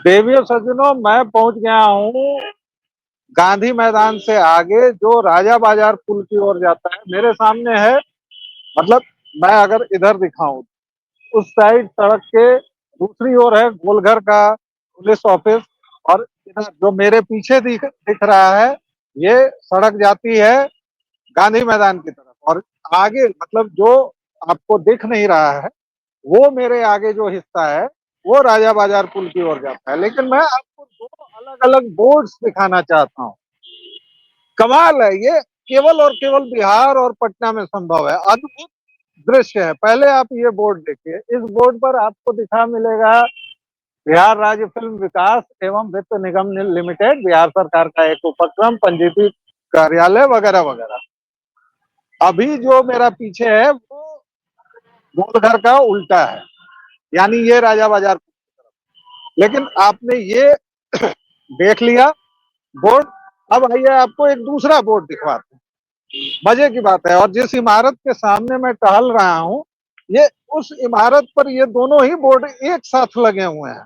देवियों सज्जनों, मैं पहुंच गया हूँ गांधी मैदान से आगे जो राजा बाजार पुल की ओर जाता है। मेरे सामने है, मतलब मैं अगर इधर दिखाऊं, उस साइड सड़क के दूसरी ओर है गोलघर का पुलिस ऑफिस। और इधर जो मेरे पीछे दिख रहा है, ये सड़क जाती है गांधी मैदान की तरफ। और आगे मतलब जो आपको दिख नहीं रहा है, वो मेरे आगे जो हिस्सा है वो राजा बाजार पुल की ओर जाता है। लेकिन मैं आपको दो अलग अलग बोर्ड्स दिखाना चाहता हूँ। कमाल है ये, केवल और केवल बिहार और पटना में संभव है। अद्भुत दृश्य है। पहले आप ये बोर्ड देखिए। इस बोर्ड पर आपको दिखा मिलेगा बिहार राज्य फिल्म विकास एवं वित्त निगम लिमिटेड, बिहार सरकार का एक उपक्रम, पंजीकृत कार्यालय वगैरह वगैरह। अभी जो मेरा पीछे है वो गोलघर का उल्टा है, यानी ये राजा बाजार। लेकिन आपने ये देख लिया बोर्ड। अब आइए आपको एक दूसरा बोर्ड दिखवाते हैं। मजे की बात है, और जिस इमारत के सामने मैं टहल रहा हूँ, ये उस इमारत पर ये दोनों ही बोर्ड एक साथ लगे हुए हैं।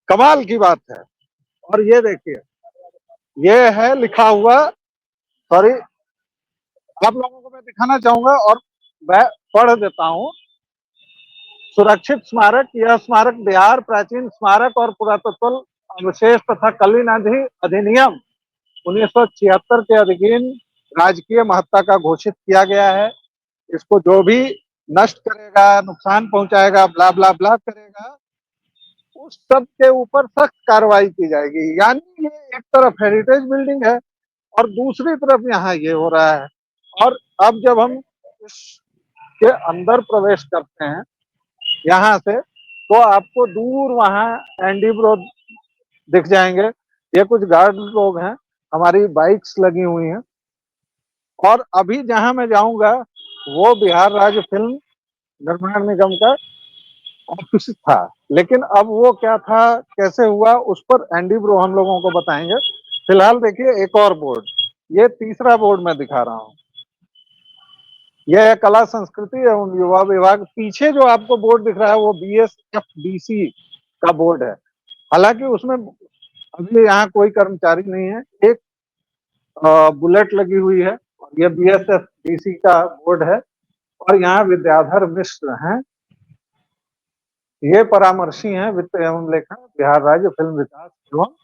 कमाल की बात है। और ये देखिए, ये है लिखा हुआ, सॉरी, आप लोगों को मैं दिखाना चाहूंगा और मैं पढ़ देता हूँ। सुरक्षित स्मारक, यह स्मारक बिहार प्राचीन स्मारक और पुरातत्व अवशेष तथा कलिनाधि अधिनियम 1976 के अधीन राजकीय महत्ता का घोषित किया गया है। इसको जो भी नष्ट करेगा, नुकसान पहुंचाएगा, ब्ला ब्ला ब्ला करेगा, उस सब के ऊपर सख्त कार्रवाई की जाएगी। यानी ये एक तरफ हेरिटेज बिल्डिंग है और दूसरी तरफ यहाँ ये हो रहा है। और अब जब हम इसके अंदर प्रवेश करते हैं यहाँ से, तो आपको दूर वहाँ एंडी ब्रो दिख जाएंगे। ये कुछ गार्ड लोग हैं, हमारी बाइक्स लगी हुई हैं। और अभी जहां मैं जाऊंगा वो बिहार राज्य फिल्म निर्माण निगम का ऑफिस था। लेकिन अब वो क्या था, कैसे हुआ, उस पर एंडी ब्रो हम लोगों को बताएंगे। फिलहाल देखिए एक और बोर्ड, ये तीसरा बोर्ड मैं दिखा रहा हूँ। यह है कला संस्कृति एवं युवा विभाग। पीछे जो आपको बोर्ड दिख रहा है वो BSFDC का बोर्ड है। हालांकि उसमें अभी यहाँ कोई कर्मचारी नहीं है। एक बुलेट लगी हुई है और ये BSFDC का बोर्ड है। और यहाँ विद्याधर मिश्र हैं, ये परामर्शी हैं वित्त एवं लेखा बिहार राज्य फिल्म विकास एवं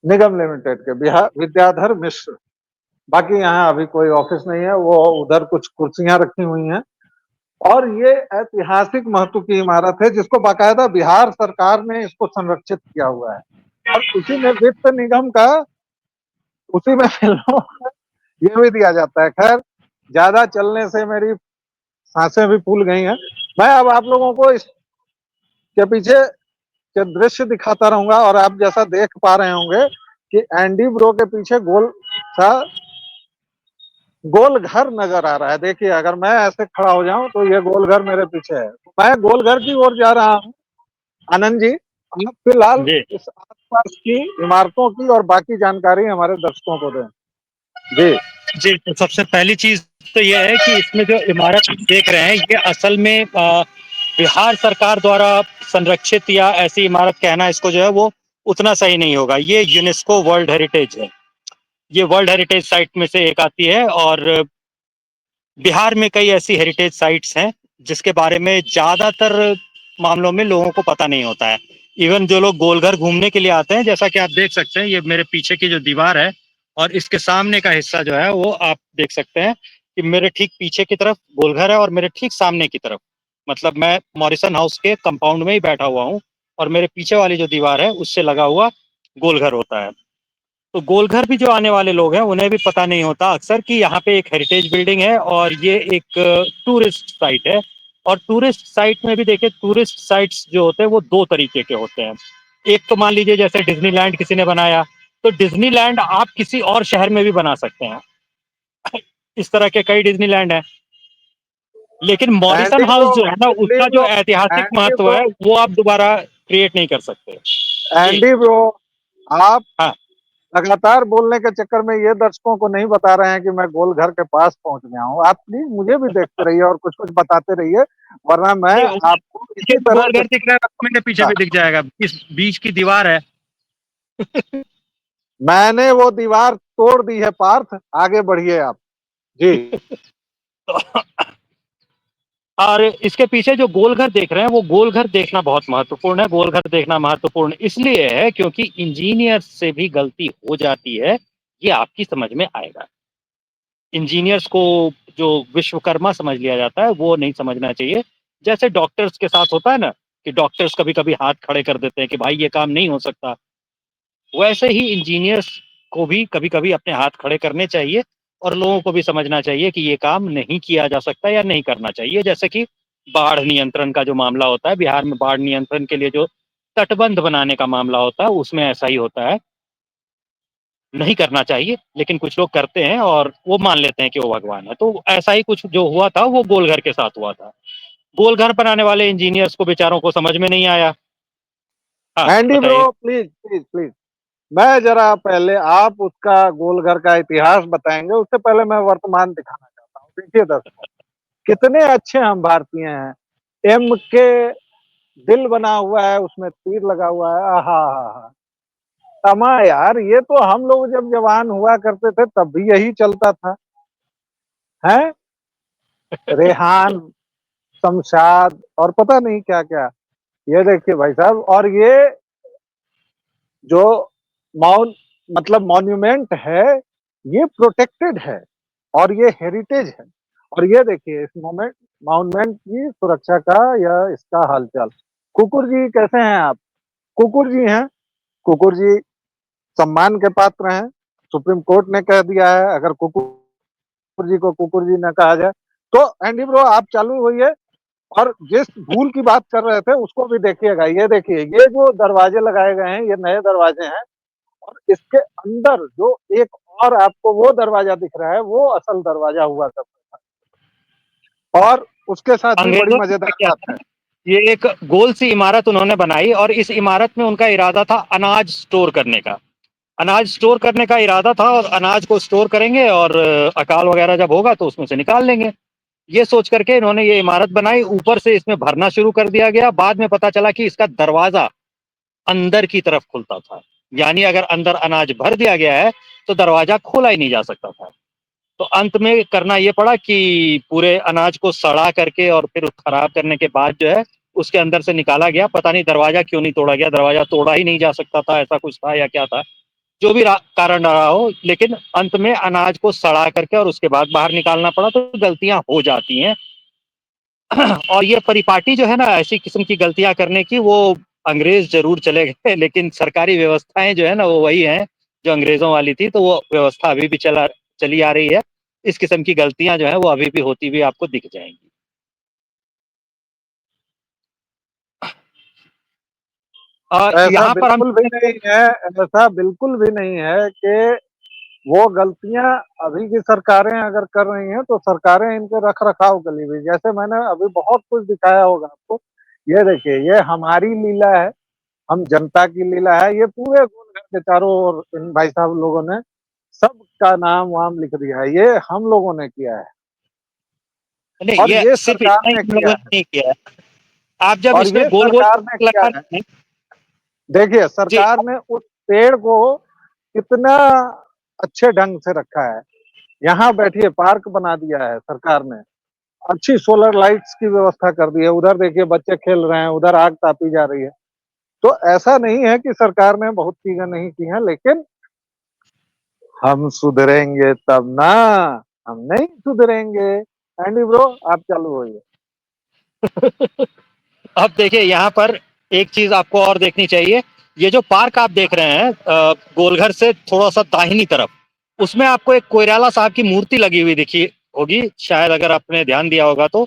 निगम लिमिटेड के, बिहार विद्याधर मिश्र। बाकी यहाँ अभी कोई ऑफिस नहीं है, वो उधर कुछ कुर्सियां रखी हुई हैं। और ये ऐतिहासिक महत्व की इमारत है जिसको बाकायदा बिहार सरकार ने इसको संरक्षित किया हुआ है। और उसी में वित्त निगम का, उसी में फिल्मों का ये भी दिया जाता है। खैर, ज्यादा चलने से मेरी सांसें भी फूल गई हैं। मैं अब आप लोगों को इसके पीछे के दृश्य दिखाता रहूंगा। और आप जैसा देख पा रहे होंगे कि एंडी ब्रो के पीछे सा गोल घर नजर आ रहा है। देखिए, अगर मैं ऐसे खड़ा हो जाऊं तो ये गोल घर मेरे पीछे है। मैं गोल घर की ओर जा रहा हूँ। आनंद जी, आप फिलहाल जी इस आसपास की इमारतों की और बाकी जानकारी हमारे दर्शकों को दें। जी जी, तो सबसे पहली चीज तो ये है कि इसमें जो इमारत देख रहे हैं ये असल में बिहार सरकार द्वारा संरक्षित, या ऐसी इमारत कहना इसको जो है वो उतना सही नहीं होगा। ये यूनेस्को वर्ल्ड हेरिटेज है। ये वर्ल्ड हेरिटेज साइट में से एक आती है। और बिहार में कई ऐसी हेरिटेज साइट्स हैं जिसके बारे में ज्यादातर मामलों में लोगों को पता नहीं होता है। इवन जो लोग गोलघर घूमने के लिए आते हैं, जैसा कि आप देख सकते हैं, ये मेरे पीछे की जो दीवार है और इसके सामने का हिस्सा जो है वो आप देख सकते हैं कि मेरे ठीक पीछे की तरफ गोलघर है और मेरे ठीक सामने की तरफ, मतलब मैं मॉरिसन हाउस के कंपाउंड में ही बैठा हुआ हूँ और मेरे पीछे वाली जो दीवार है उससे लगा हुआ गोलघर होता है। तो गोलघर भी जो आने वाले लोग हैं उन्हें भी पता नहीं होता अक्सर कि यहाँ पे एक हेरिटेज बिल्डिंग है और ये एक टूरिस्ट साइट है। और टूरिस्ट साइट में भी देखिए, टूरिस्ट साइट्स जो होते हैं वो दो तरीके के होते हैं। एक तो मान लीजिए जैसे डिज्नीलैंड किसी ने बनाया, तो डिज्नीलैंड आप किसी और शहर में भी बना सकते हैं। इस तरह के कई डिज्नीलैंड है। लेकिन मॉरिसन एंडी हाउस ब्रो, जो है ना, एंडी उसका जो ब्रो, ऐतिहासिक एंडी महत्व ब्रो, है वो आप दोबारा क्रिएट नहीं कर सकते। जी एंडी ब्रो, आप हाँ। लगातार बोलने के चक्कर में ये दर्शकों को नहीं बता रहे हैं कि मैं गोल घर के पास पहुंच गया हूँ। आप प्लीज मुझे भी देखते रहिए और कुछ कुछ बताते रहिए, वरना मैं नहीं, आपको ये इसी तो तरह गोलघर दिख रहा है, मेरे पीछे भी दिख जाएगा। इस बीच की दीवार है, मैंने वो दीवार तोड़ दी है पार्थ, आगे बढ़िए आप जी। और इसके पीछे जो गोलघर देख रहे हैं, वो गोलघर देखना बहुत महत्वपूर्ण है। गोलघर देखना महत्वपूर्ण इसलिए है क्योंकि इंजीनियर से भी गलती हो जाती है, ये आपकी समझ में आएगा। इंजीनियर्स को जो विश्वकर्मा समझ लिया जाता है वो नहीं समझना चाहिए। जैसे डॉक्टर्स के साथ होता है ना, कि डॉक्टर्स कभी कभी हाथ खड़े कर देते हैं कि भाई ये काम नहीं हो सकता, वैसे ही इंजीनियर्स को भी कभी कभी अपने हाथ खड़े करने चाहिए और लोगों को भी समझना चाहिए कि ये काम नहीं किया जा सकता या नहीं करना चाहिए। जैसे कि बाढ़ नियंत्रण का जो मामला होता है, बिहार में बाढ़ नियंत्रण के लिए जो तटबंध बनाने का मामला होता है, उसमें ऐसा ही होता है। नहीं करना चाहिए, लेकिन कुछ लोग करते हैं और वो मान लेते हैं कि वो भगवान है। तो ऐसा ही कुछ जो हुआ था वो गोलघर के साथ हुआ था। गोलघर बनाने वाले इंजीनियर्स को बेचारों को समझ में नहीं आया। हाँ, एंडी ब्रो बताइए। प्लीज प्लीज प्लीज, मैं जरा पहले आप उसका गोलघर का इतिहास बताएंगे, उससे पहले मैं वर्तमान दिखाना चाहता हूँ। देखिए दर्शकों, कितने अच्छे हम भारतीय हैं। एम के दिल बना हुआ है, उसमें तीर लगा हुआ है। आहा हा, तमा यार, ये तो हम लोग जब जवान हुआ करते थे तब भी यही चलता था। है रेहान, शमशाद और पता नहीं क्या क्या। ये देखिए भाई साहब, और ये जो माउन मतलब मॉन्यूमेंट है, ये प्रोटेक्टेड है और ये हेरिटेज है। और ये देखिए इस मोमेंट मॉन्यूमेंट की सुरक्षा का या इसका हालचाल। कुकुर जी कैसे हैं आप? कुकुर जी हैं। कुकुर जी सम्मान के पात्र हैं। सुप्रीम कोर्ट ने कह दिया है, अगर कुकुर जी को कुकुर जी न कहा जाए तो। एंडी ब्रो आप चालू होइए, और जिस भूल की बात कर रहे थे उसको भी देखिएगा। ये देखिए, ये जो दरवाजे लगाए गए हैं, ये नए दरवाजे हैं। और इसके अंदर जो एक और आपको वो दरवाजा दिख रहा है, वो असल दरवाजा हुआ करता था। और उसके साथ भी बड़ी अंग्रेजों ने क्या मजेदार किया बात था, है। ये एक गोल सी इमारत उन्होंने बनाई और इस इमारत में उनका इरादा था अनाज स्टोर करने का। अनाज स्टोर करने का इरादा था और अनाज को स्टोर करेंगे और अकाल वगैरह जब होगा तो उसमें से निकाल लेंगे। ये सोच करके इन्होंने ये इमारत बनाई, ऊपर से इसमें भरना शुरू कर दिया गया। बाद में पता चला कि इसका दरवाजा अंदर की तरफ खुलता था, यानी अगर अंदर अनाज भर दिया गया है तो दरवाजा खोला ही नहीं जा सकता था। तो अंत में करना ये पड़ा कि पूरे अनाज को सड़ा करके और फिर खराब करने के बाद जो है उसके अंदर से निकाला गया। पता नहीं दरवाजा क्यों नहीं तोड़ा गया, दरवाजा तोड़ा ही नहीं जा सकता था, ऐसा कुछ था या क्या था, जो भी कारण रहा हो, लेकिन अंत में अनाज को सड़ा करके और उसके बाद बाहर निकालना पड़ा। तो गलतियां हो जाती हैं। और ये परिपाटी जो है ना, ऐसी किस्म की गलतियां करने की, वो अंग्रेज जरूर चले गए लेकिन सरकारी व्यवस्थाएं जो है ना वो वही हैं जो अंग्रेजों वाली थी। तो वो व्यवस्था अभी भी चली आ रही है। इस किस्म की गलतियां जो है वो अभी भी होती हुई आपको दिख जाएंगी। ऐसा यहाँ पर हम बिल्कुल भी नहीं है। ऐसा बिल्कुल भी नहीं है कि वो गलतियां अभी की सरकारें अगर कर रही हैं तो सरकारें इनके रख रखाव के लिए भी, जैसे मैंने अभी बहुत कुछ दिखाया होगा आपको। ये देखिए, ये हमारी लीला है, हम जनता की लीला है। ये पूरे गोलघर के चारों ओर इन भाई साहब लोगों ने सबका नाम वाम लिख दिया है। ये हम लोगों ने किया है नहीं, और ये ये सिर्फ सरकार इतना ही ने हम किया लोगों है। ने नहीं किया है। आप जब और इसमें ये गोल गोल सरकार ने किया लगा है। रहे हैं देखिए जी। सरकार ने उस पेड़ को कितना अच्छे ढंग से रखा है। यहाँ बैठिए, पार्क बना दिया है सरकार ने। अच्छी सोलर लाइट्स की व्यवस्था कर दी है। उधर देखिए बच्चे खेल रहे हैं, उधर आग तापी जा रही है। तो ऐसा नहीं है कि सरकार ने बहुत चीजें नहीं की हैं, लेकिन हम सुधरेंगे तब ना। हम नहीं सुधरेंगे। एंडी ब्रो आप चालू होइए। अब देखिए यहाँ पर एक चीज आपको और देखनी चाहिए। ये जो पार्क आप देख रहे हैं गोलघर से थोड़ा सा दाहिनी तरफ, उसमें आपको एक कोइराला साहब की मूर्ति लगी हुई दिखी होगी शायद, अगर आपने ध्यान दिया होगा तो।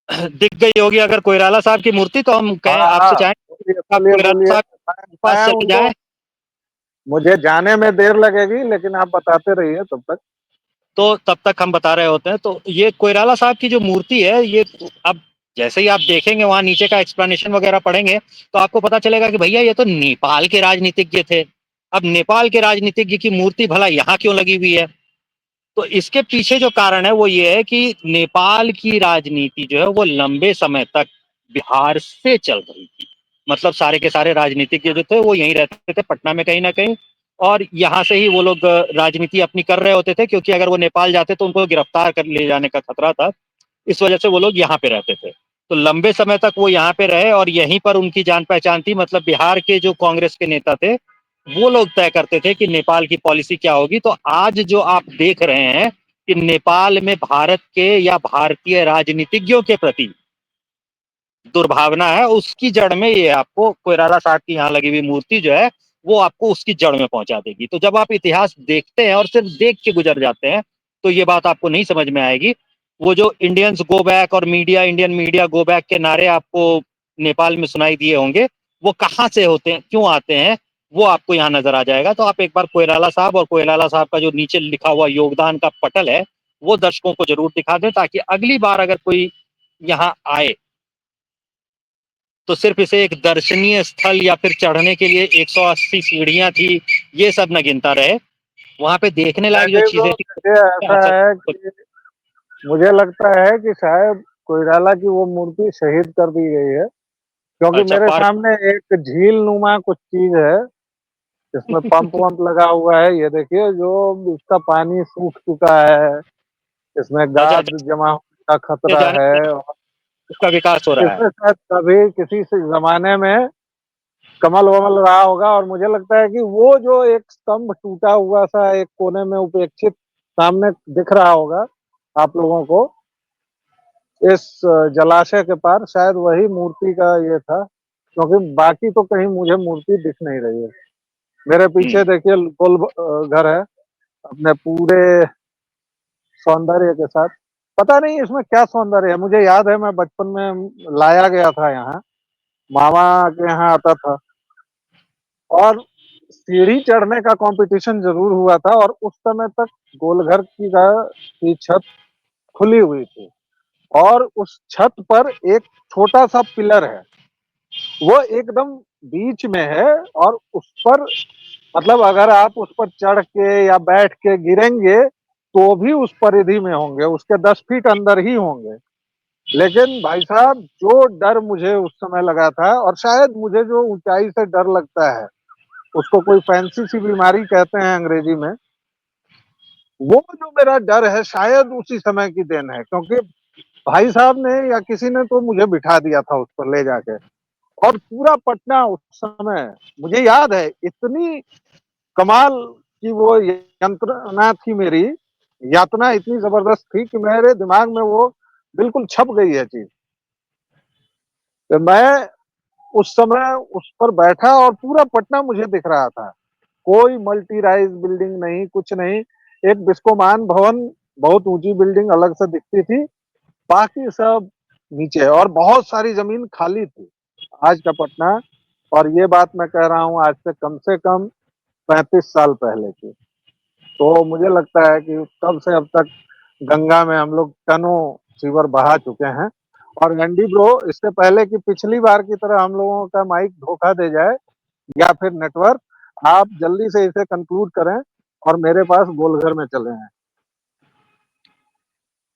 दिख गई होगी अगर कोइराला साहब की मूर्ति, तो हम कहें हाँ हाँ, आपसे चाहें बोलिए आप बोलिए कोइराला बोलिए। साहब के पास मैं चले उनको, जाएं। मुझे जाने में देर लगेगी लेकिन आप बताते रहिए तब तक। तो तब तक हम बता रहे होते हैं। तो ये कोइराला साहब की जो मूर्ति है, ये अब जैसे ही आप देखेंगे वहां नीचे का एक्सप्लेनेशन वगैरह पढ़ेंगे तो आपको पता चलेगा कि भैया ये तो नेपाल के राजनीतिज्ञ थे। अब नेपाल के राजनीतिज्ञ की मूर्ति भला यहाँ क्यों लगी हुई है? तो इसके पीछे जो कारण है वो ये है कि नेपाल की राजनीति जो है वो लंबे समय तक बिहार से चल रही थी। मतलब सारे के सारे राजनीतिज्ञ जो थे वो यहीं रहते थे पटना में कहीं ना कहीं, और यहाँ से ही वो लोग राजनीति अपनी कर रहे होते थे, क्योंकि अगर वो नेपाल जाते तो उनको गिरफ्तार कर ले जाने का खतरा था। इस वजह से वो लोग यहाँ पे रहते थे। तो लंबे समय तक वो यहाँ पे रहे और यहीं पर उनकी जान पहचान थी। मतलब बिहार के जो कांग्रेस के नेता थे वो लोग तय करते थे कि नेपाल की पॉलिसी क्या होगी। तो आज जो आप देख रहे हैं कि नेपाल में भारत के या भारतीय राजनीतिज्ञों के प्रति दुर्भावना है, उसकी जड़ में ये आपको कोइराला साहब की यहाँ लगी हुई मूर्ति जो है वो आपको उसकी जड़ में पहुंचा देगी। तो जब आप इतिहास देखते हैं और सिर्फ देख के गुजर जाते हैं तो ये बात आपको नहीं समझ में आएगी। वो जो इंडियंस गो बैक और media Indian media go back के नारे आपको नेपाल में सुनाई दिए होंगे, वो कहाँ से होते हैं, क्यों आते हैं, वो आपको यहाँ नजर आ जाएगा। तो आप एक बार कोइराला साहब और कोइराला साहब का जो नीचे लिखा हुआ योगदान का पटल है वो दर्शकों को जरूर दिखा दें, ताकि अगली बार अगर कोई यहाँ आए तो सिर्फ इसे एक दर्शनीय स्थल या फिर चढ़ने के लिए 180 सीढ़ियां थी ये सब न गिनता रहे, वहां पे देखने लायक जो नहीं चीजें तो थी मुझे ऐसा है कि मुझे लगता है कि शायद कोइराला की वो मूर्ति शहीद कर दी गई है, क्योंकि अच्छा मेरे पार्क। सामने एक झील नुमा कुछ चीज है, इसमें पंप वंप लगा हुआ है। ये देखिए, जो इसका पानी सूख चुका है, इसमें अच्छा गाद अच्छा, जमा होने का ये खतरा जाने है। और उसका विकास हो रहा है। इसमें शायद कभी किसी से जमाने में कमल वमल रहा होगा। और मुझे लगता है कि वो जो एक स्तंभ टूटा हुआ सा एक कोने में उपेक्षित सामने दिख रहा होगा आप लोगों को, इस जलाशय के पार, शायद वही मूर्ति का ये था, क्योंकि बाकी तो कहीं मुझे मूर्ति दिख नहीं रही है। मेरे पीछे हम्म। देखिए गोल घर है, अपने पूरे सौंदर्य के साथ। पता नहीं इसमें क्या सौंदर्य है। मुझे याद है मैं बचपन में लाया गया था यहाँ, मामा के यहाँ आता था, और सीढ़ी चढ़ने का कंपटीशन जरूर हुआ था। और उस समय तक गोलघर की छत खुली हुई थी, और उस छत पर एक छोटा सा पिलर है, वो एकदम बीच में है। और उस पर, मतलब अगर आप उस पर चढ़ के या बैठ के गिरेंगे तो भी उस परिधि में होंगे, उसके 10 फीट अंदर ही होंगे। लेकिन भाई साहब, जो डर मुझे उस समय लगा था, और शायद मुझे जो ऊंचाई से डर लगता है उसको कोई फैंसी सी बीमारी कहते हैं अंग्रेजी में, वो जो मेरा डर है शायद उसी समय की देन है। क्योंकि भाई साहब ने या किसी ने तो मुझे बिठा दिया था उस पर ले जाके, और पूरा पटना उस समय, मुझे याद है, इतनी कमाल की वो यंत्रणा थी मेरी, यातना इतनी जबरदस्त थी कि मेरे दिमाग में वो बिल्कुल छप गई है चीज। तो मैं उस समय उस पर बैठा और पूरा पटना मुझे दिख रहा था। कोई मल्टी राइज बिल्डिंग नहीं, कुछ नहीं। एक बिस्कोमान भवन, बहुत ऊंची बिल्डिंग अलग से दिखती थी, बाकी सब नीचे, और बहुत सारी जमीन खाली थी। आज का पटना, और ये बात मैं कह रहा हूँ आज से कम 35 साल पहले की। तो मुझे लगता है कि तब से अब तक गंगा में हम लोग टनों सीवर बहा चुके हैं। और एंडी ब्रो, इससे पहले कि पिछली बार की तरह हम लोगों का माइक धोखा दे जाए या फिर नेटवर्क, आप जल्दी से इसे कंक्लूड करें और मेरे पास गोलघर में चले हैं।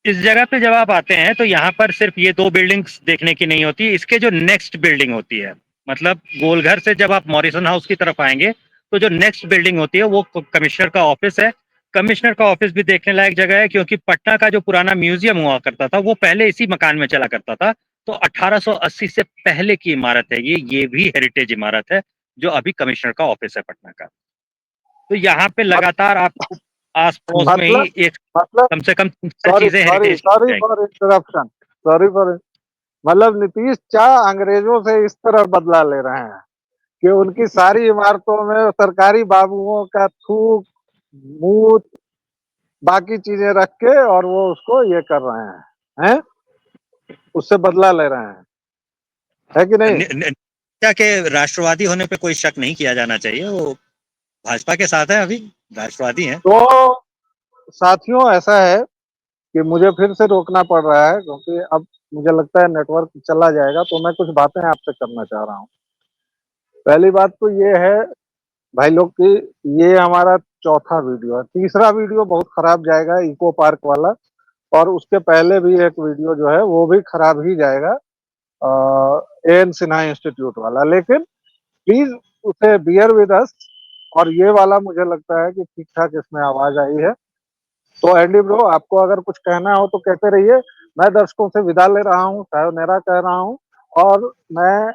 इस जगह पे जब आप आते हैं तो यहाँ पर सिर्फ ये दो बिल्डिंग्स देखने की नहीं होती, इसके जो नेक्स्ट बिल्डिंग होती है, मतलब गोलघर से जब आप मॉरिसन हाउस की तरफ आएंगे तो जो नेक्स्ट बिल्डिंग होती है वो कमिश्नर का ऑफिस है। कमिश्नर का ऑफिस भी देखने लायक जगह है, क्योंकि पटना का जो पुराना म्यूजियम हुआ करता था वो पहले इसी मकान में चला करता था। तो 1880 से पहले की इमारत है ये भी हेरिटेज इमारत है जो अभी कमिश्नर का ऑफिस है पटना का। तो यहाँ पे मत, लगातार आपको आस पड़ोस में मतलब ही एक मतलब कम से कम तीन चार सॉरी चीजें सॉरी हेरिटेज की सॉरी जाएंगी। फॉर इंटरप्शन, सॉरी फॉर, मतलब नीतीश शाह अंग्रेजों से इस तरह बदला ले रहे हैं कि उनकी सारी इमारतों में सरकारी बाबुओं का थूक, मूत, बाकी चीजें रख के, और वो उसको ये कर रहे हैं, उससे बदला ले रहे हैं, है कि नहीं? क्या के राष्ट्रवादी होने पे कोई शक नहीं किया जाना चाहिए, वो भाजपा के साथ है, अभी राष्ट्रवादी है। तो साथियों, ऐसा है कि मुझे फिर से रोकना पड़ रहा है, क्योंकि अब मुझे लगता है नेटवर्क चला जाएगा। तो मैं कुछ बातें आपसे करना चाह रहा हूँ। पहली बात तो ये है भाई लोग कि ये हमारा चौथा वीडियो है। तीसरा वीडियो बहुत खराब जाएगा, इको पार्क वाला, और उसके पहले भी एक वीडियो जो है वो भी खराब ही जाएगा। एन सिन्हा इंस्टीट्यूट वाला, लेकिन प्लीज उसे बियर विद अस। और ये वाला मुझे लगता है कि ठीक ठाक इसमें आवाज आई है। तो एंडी ब्रो, आपको अगर कुछ कहना हो तो कहते रहिए। मैं दर्शकों से विदा ले रहा हूँ, सायोनेरा कह रहा हूँ, और मैं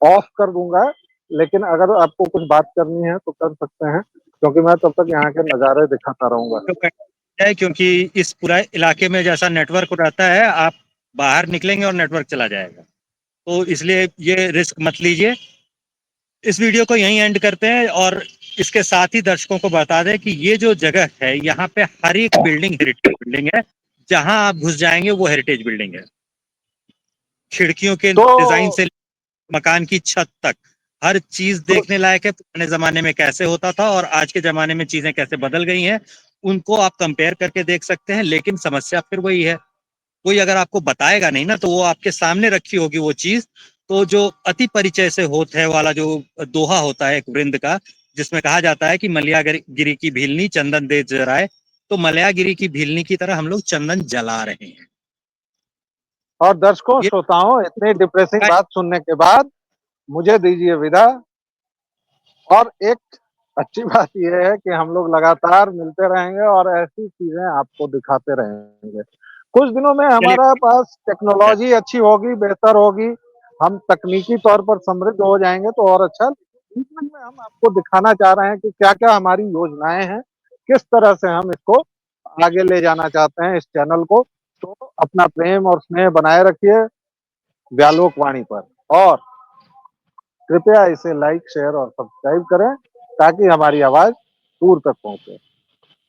ऑफ कर दूंगा। लेकिन अगर आपको कुछ बात करनी है तो कर सकते हैं, क्योंकि मैं तब तक यहाँ के नज़ारे दिखाता रहूंगा। तो है क्योंकि इस पूरा इलाके में जैसा नेटवर्क रहता है, आप बाहर निकलेंगे और नेटवर्क चला जाएगा, तो इसलिए ये रिस्क मत लीजिए। इस वीडियो को यहीं एंड करते हैं, और इसके साथ ही दर्शकों को बता दें कि ये जो जगह है, यहाँ पे हर एक बिल्डिंग हेरिटेज बिल्डिंग है। जहां आप घुस जाएंगे वो हेरिटेज बिल्डिंग है। खिड़कियों के तो डिजाइन से मकान की छत तक हर चीज तो देखने लायक है। पुराने जमाने में कैसे होता था और आज के जमाने में चीजें कैसे बदल गई हैं, उनको आप कंपेयर करके देख सकते हैं। लेकिन समस्या फिर वही है, कोई अगर आपको बताएगा नहीं ना, तो वो आपके सामने रखी होगी वो चीज। तो जो अति परिचय से होत है वाला जो दोहा होता है एक वृंद का, जिसमें कहा जाता है कि मलयागिरी की भीलनी चंदन दे जराए, तो मलयागिरी की भीलनी की तरह हम लोग चंदन जला रहे हैं। और दर्शकों, ये श्रोताओं, इतनी डिप्रेसिंग बात सुनने के बाद मुझे दीजिए विदा। और एक अच्छी बात यह है कि हम लोग लगातार मिलते रहेंगे और ऐसी चीजें आपको दिखाते रहेंगे। कुछ दिनों में चलिए, हमारा पास टेक्नोलॉजी अच्छी होगी, बेहतर होगी, हम तकनीकी तौर पर समृद्ध हो जाएंगे तो और अच्छा। बीच में हम आपको दिखाना चाह रहे हैं कि क्या क्या हमारी योजनाएं हैं, किस तरह से हम इसको आगे ले जाना चाहते हैं इस चैनल को। तो अपना प्रेम और स्नेह बनाए रखिए व्यालोक वाणी पर, और कृपया इसे लाइक, शेयर और सब्सक्राइब करें, ताकि हमारी आवाज दूर तक पहुंचे।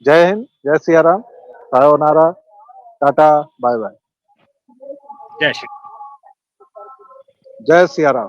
जय हिंद, जय Siya Ram, sayonara, tata, bye bye, जय श्री जय सिया राम।